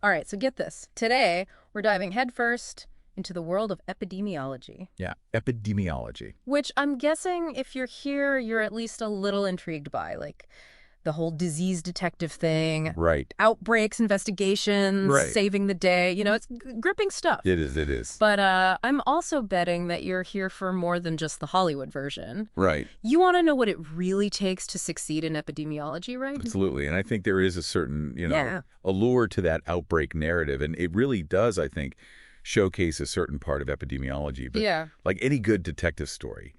All right, so get this. Today, we're diving headfirst into the world of epidemiology, Yeah, epidemiology. which I'm guessing if you're here, you're at least a little intrigued by, like the whole disease detective thing, Right. outbreaks, investigations, Right. saving the day. It's gripping stuff. It is, it is. But I'm also betting that you're here for more than just the Hollywood version. Right. You want to know what it really takes to succeed in epidemiology, right? Absolutely. And I think there is a certain, Yeah. allure to that outbreak narrative. And it really does, I think, showcase a certain part of epidemiology. But Yeah. like any good detective story,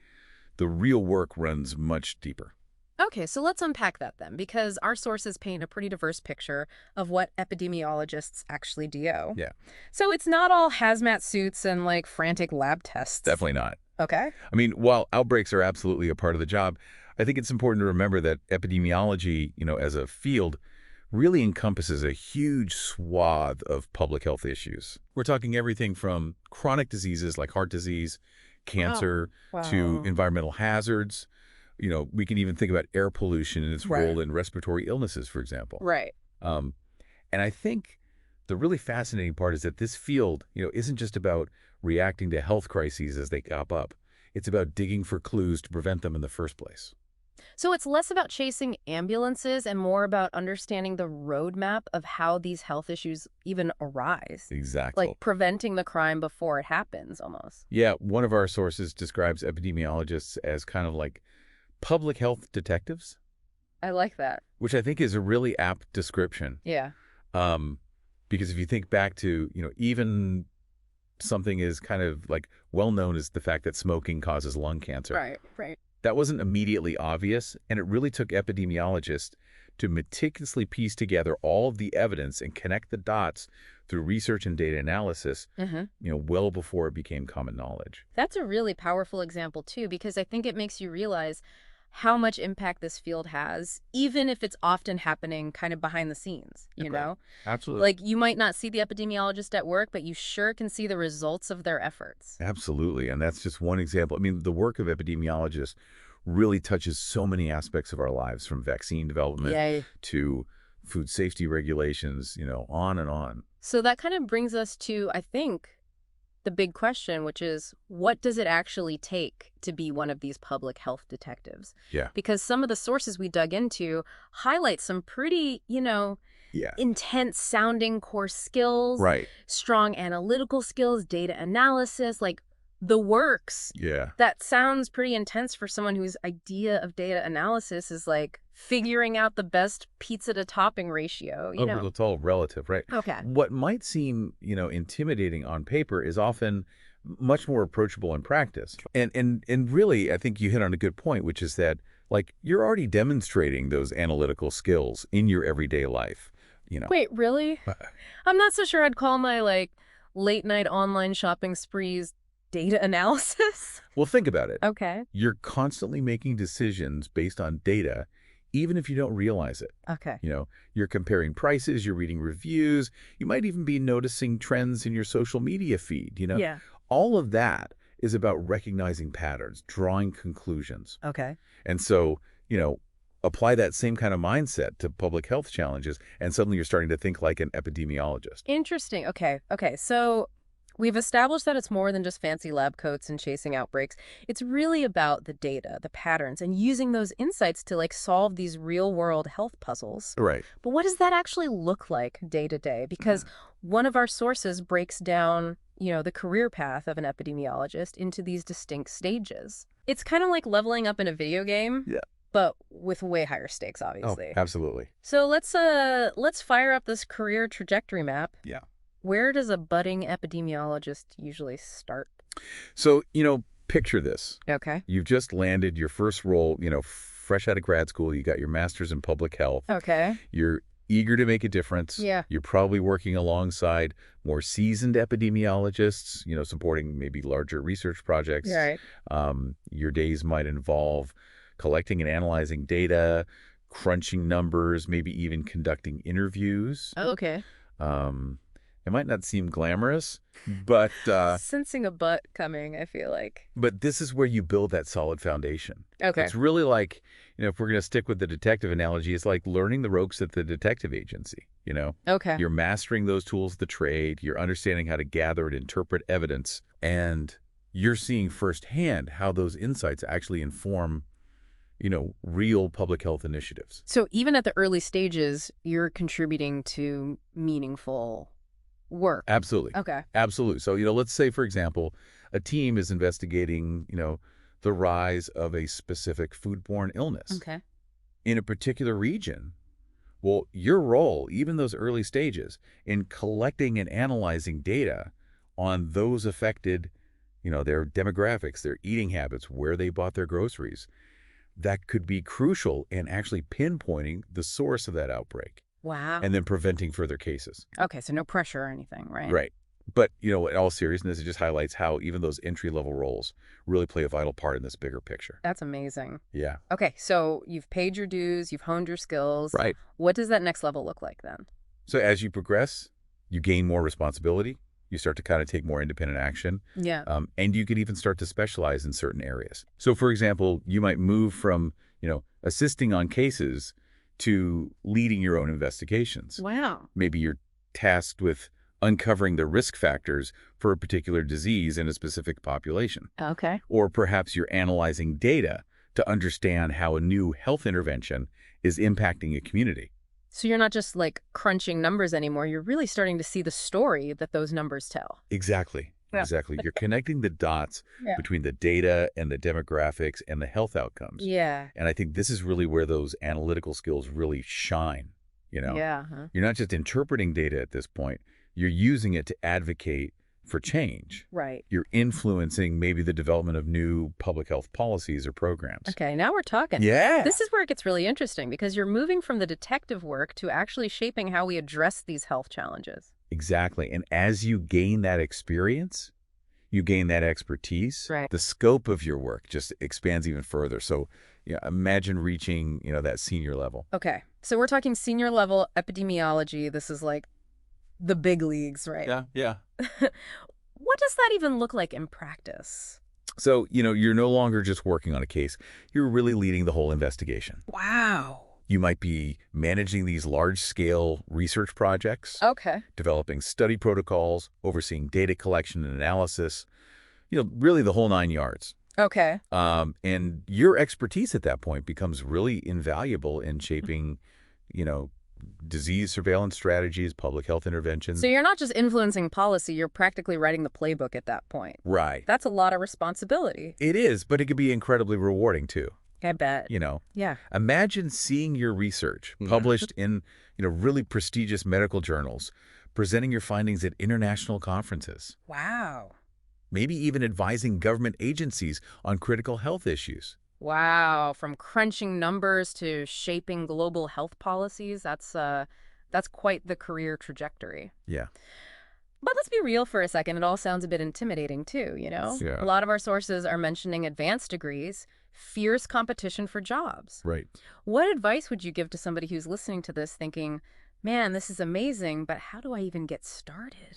the real work runs much deeper. Okay, so let's unpack that then, because our sources paint a pretty diverse picture of what epidemiologists actually do. Yeah, So it's not all hazmat suits and like frantic lab tests. definitely not. Okay. I mean, while outbreaks are absolutely a part of the job, I think it's important to remember that epidemiology, as a field, really encompasses a huge swath of public health issues. We're talking everything from chronic diseases like heart disease, cancer, to Wow. environmental hazards. We can even think about air pollution and its Right. role in respiratory illnesses, for example. Right. Um, and I think the really fascinating part is that this field, isn't just about reacting to health crises as they pop up. It's about digging for clues to prevent them in the first place. So it's less about chasing ambulances and more about understanding the roadmap of how these health issues even arise. Exactly. Like preventing the crime before it happens, almost. Yeah, one of our sources describes epidemiologists as kind of like public health detectives, I like that. which I think is a really apt description. Yeah. Because if you think back to, even something as kind of like well known as the fact that smoking causes lung cancer. Right, right. That wasn't immediately obvious, and it really took epidemiologists to meticulously piece together all of the evidence and connect the dots through research and data analysis, well before it became common knowledge. That's a really powerful example, too, because I think it makes you realize how much impact this field has, even if it's often happening kind of behind the scenes, you Right. know? Absolutely. Like, you might not see the epidemiologist at work, but you sure can see the results of their efforts. Absolutely, and that's just one example. I mean, the work of epidemiologists really touches so many aspects of our lives, from vaccine development Yay. to food safety regulations, on and on. So that kind of brings us to, I think, the big question, which is, what does it actually take to be one of these public health detectives? Yeah. Because some of the sources we dug into highlight some pretty, Yeah. intense sounding core skills, Right. strong analytical skills, data analysis, like the works. Yeah. That sounds pretty intense for someone whose idea of data analysis is like figuring out the best pizza to topping ratio, Oh, well, it's all relative, right? Okay. What might seem, intimidating on paper is often much more approachable in practice. And really, I think you hit on a good point, which is that, like, you're already demonstrating those analytical skills in your everyday life. Wait, really? Uh, I'm not so sure I'd call my like late night online shopping sprees data analysis. Well, think about it. Okay. You're constantly making decisions based on data, even if you don't realize it. Okay. You're comparing prices, you're reading reviews, you might even be noticing trends in your social media feed, Yeah. All of that is about recognizing patterns, drawing conclusions. Okay. And so, apply that same kind of mindset to public health challenges, and suddenly you're starting to think like an epidemiologist. Interesting. Okay. So we've established that it's more than just fancy lab coats and chasing outbreaks. It's really about the data, the patterns, and using those insights to like solve these real world health puzzles. Right. But what does that actually look like day to day? Because one of our sources breaks down, the career path of an epidemiologist into these distinct stages. It's kind of like leveling up in a video game. Yeah. But with way higher stakes, Oh, obviously. absolutely. So let's fire up this career trajectory map. Yeah. Where does a budding epidemiologist usually start? So, picture this. Okay. You've just landed your first role, fresh out of grad school. You got your master's in public health. Okay. You're eager to make a difference. Yeah. You're probably working alongside more seasoned epidemiologists, supporting maybe larger research projects. Right. Your days might involve collecting and analyzing data, crunching numbers, maybe even conducting interviews. Okay. Um, It might not seem glamorous, but Sensing a but coming, I feel like. this is where you build that solid foundation. Okay. It's really like, if we're going to stick with the detective analogy, it's like learning the ropes at the detective agency. Okay. You're mastering those tools of the trade, you're understanding how to gather and interpret evidence, and you're seeing firsthand how those insights actually inform, real public health initiatives. So even at the early stages, you're contributing to meaningful work. Absolutely. Okay. Absolutely. So, let's say, for example, a team is investigating, the rise of a specific foodborne illness Okay. in a particular region. Well, your role, even those early stages, in collecting and analyzing data on those affected, their demographics, their eating habits, where they bought their groceries, that could be crucial in actually pinpointing the source of that outbreak Wow. and then preventing further cases. Okay, so no pressure or anything, right? Right. But, in all seriousness, it just highlights how even those entry-level roles really play a vital part in this bigger picture. That's amazing. Yeah. Okay, so you've paid your dues, you've honed your skills. Right. What does that next level look like then? So as you progress, you gain more responsibility. You start to kind of take more independent action. Yeah. And you can even start to specialize in certain areas. So, for example, you might move from, assisting on cases to leading your own investigations. Wow. Maybe you're tasked with uncovering the risk factors for a particular disease in a specific population. Okay. Or perhaps you're analyzing data to understand how a new health intervention is impacting a community. So you're not just like crunching numbers anymore. You're really starting to see the story that those numbers tell. Exactly. Yeah. Exactly. You're connecting the dots Yeah. between the data and the demographics and the health outcomes. Yeah. And I think this is really where those analytical skills really shine. Yeah. Huh? You're not just interpreting data at this point. You're using it to advocate for change. Right. You're influencing maybe the development of new public health policies or programs. Okay, now we're talking. Yeah. This is where it gets really interesting because you're moving from the detective work to actually shaping how we address these health challenges. Exactly. And as you gain that experience, you gain that expertise, Right. the scope of your work just expands even further. So imagine reaching, that senior level. Okay, so we're talking senior level epidemiology. This is like the big leagues, right? Yeah. What does that even look like in practice? So, you're no longer just working on a case. You're really leading the whole investigation. Wow. You might be managing these large-scale research projects, Okay. developing study protocols, overseeing data collection and analysis, really the whole 9 yards. Okay. And your expertise at that point becomes really invaluable in shaping, disease surveillance strategies, public health interventions. So you're not just influencing policy, you're practically writing the playbook at that point. Right. That's a lot of responsibility. It is, but it can be incredibly rewarding too. I bet. Yeah. Imagine seeing your research published in, really prestigious medical journals, presenting your findings at international conferences, Wow. maybe even advising government agencies on critical health issues. Wow. From crunching numbers to shaping global health policies, that's quite the career trajectory. Yeah. But let's be real for a second. It all sounds a bit intimidating too, Yeah. A lot of our sources are mentioning advanced degrees, fierce competition for jobs. Right. What advice would you give to somebody who's listening to this thinking, man, this is amazing, but how do I even get started?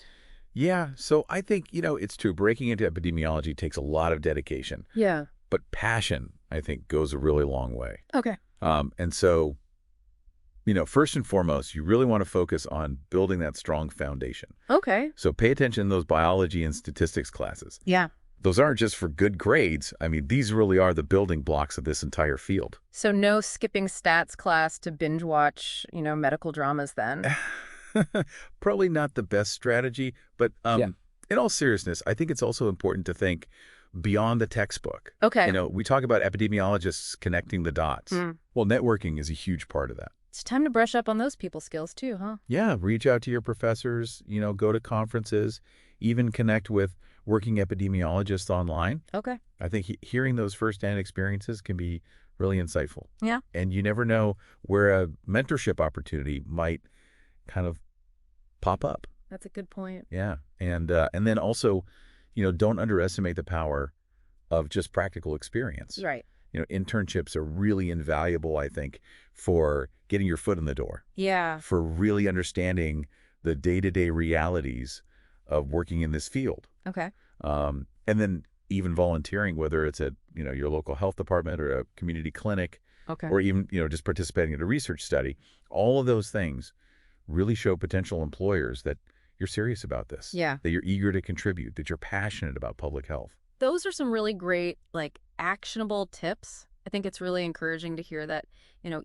Yeah. So I think, it's true. Breaking into epidemiology takes a lot of dedication, Yeah. but passion, I think, goes a really long way. Okay. And so, first and foremost, you really want to focus on building that strong foundation. Okay. So pay attention to those biology and statistics classes. Yeah. Those aren't just for good grades. I mean, these really are the building blocks of this entire field. So no skipping stats class to binge watch, medical dramas then. Probably not the best strategy, but Yeah. in all seriousness, I think it's also important to think beyond the textbook. Okay. We talk about epidemiologists connecting the dots. Well, networking is a huge part of that. It's time to brush up on those people skills too, huh? Yeah, reach out to your professors, go to conferences, even connect with working epidemiologists online. Okay. I think hearing those firsthand experiences can be really insightful. Yeah. And you never know where a mentorship opportunity might kind of pop up. That's a good point. Yeah. And then also, don't underestimate the power of just practical experience. Right. Internships are really invaluable, I think, for getting your foot in the door, Yeah. for really understanding the day-to-day realities of working in this field. Okay. And then even volunteering, whether it's at, your local health department or a community clinic, Okay. or even, just participating in a research study, all of those things really show potential employers that you're serious about this, Yeah. that you're eager to contribute, that you're passionate about public health. Those are some really great, like, actionable tips. I think it's really encouraging to hear that,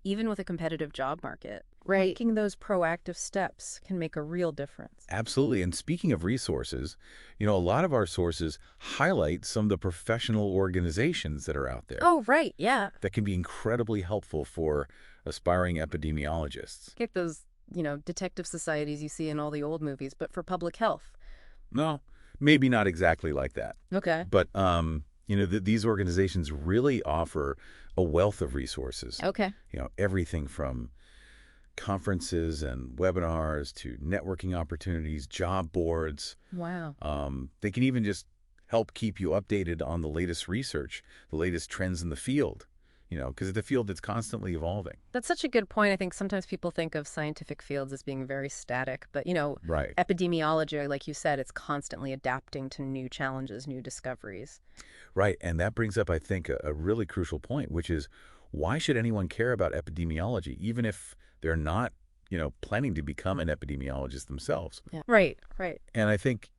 even with a competitive job market, Right. taking those proactive steps can make a real difference. Absolutely. And speaking of resources, a lot of our sources highlight some of the professional organizations that are out there Oh, right. Yeah. that can be incredibly helpful for aspiring epidemiologists. Get those, detective societies you see in all the old movies, but for public health. No, maybe not exactly like that. Okay. But, these organizations really offer a wealth of resources. Okay. Everything from conferences and webinars to networking opportunities, job boards. Wow. They can even just help keep you updated on the latest research, the latest trends in the field, because it's a field that's constantly evolving. That's such a good point. I think sometimes people think of scientific fields as being very static, but, Right. epidemiology, like you said, it's constantly adapting to new challenges, new discoveries. Right. And that brings up, I think, a really crucial point, which is why should anyone care about epidemiology, even if they're not, planning to become an epidemiologist themselves? Yeah. Right. Right. And I think,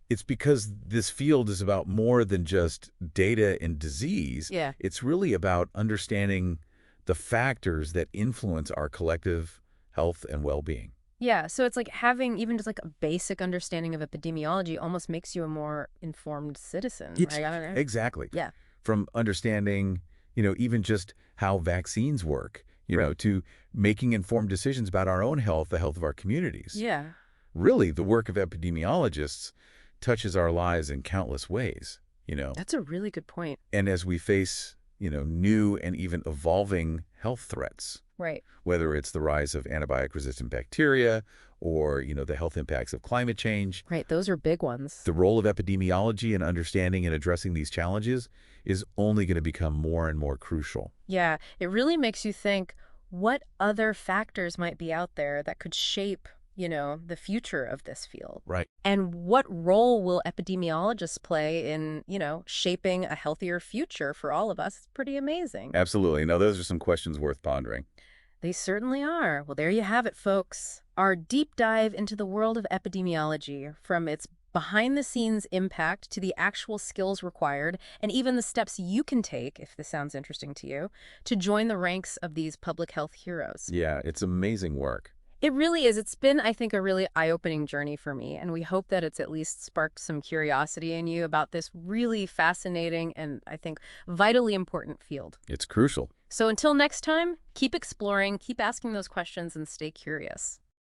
it's because this field is about more than just data and disease. Yeah. It's really about understanding the factors that influence our collective health and well-being. Yeah, so it's like having even just like a basic understanding of epidemiology almost makes you a more informed citizen, It's- right? I don't know. Exactly. Yeah. From understanding, even just how vaccines work, Right. to making informed decisions about our own health, the health of our communities. Yeah. Really, the work of epidemiologists touches our lives in countless ways, That's a really good point. And as we face, new and even evolving health threats, Right. whether it's the rise of antibiotic-resistant bacteria or, the health impacts of climate change, Right. Those are big ones. the role of epidemiology in understanding and addressing these challenges is only going to become more and more crucial. Yeah. It really makes you think what other factors might be out there that could shape, the future of this field. Right. And what role will epidemiologists play in, shaping a healthier future for all of us? It's pretty amazing. Absolutely. Now, those are some questions worth pondering. They certainly are. Well, there you have it, folks. Our deep dive into the world of epidemiology, from its behind-the-scenes impact to the actual skills required, and even the steps you can take, if this sounds interesting to you, to join the ranks of these public health heroes. Yeah, it's amazing work. It really is. It's been, I think, a really eye-opening journey for me, and we hope that it's at least sparked some curiosity in you about this really fascinating and, I think, vitally important field. It's crucial. So until next time, keep exploring, keep asking those questions, and stay curious.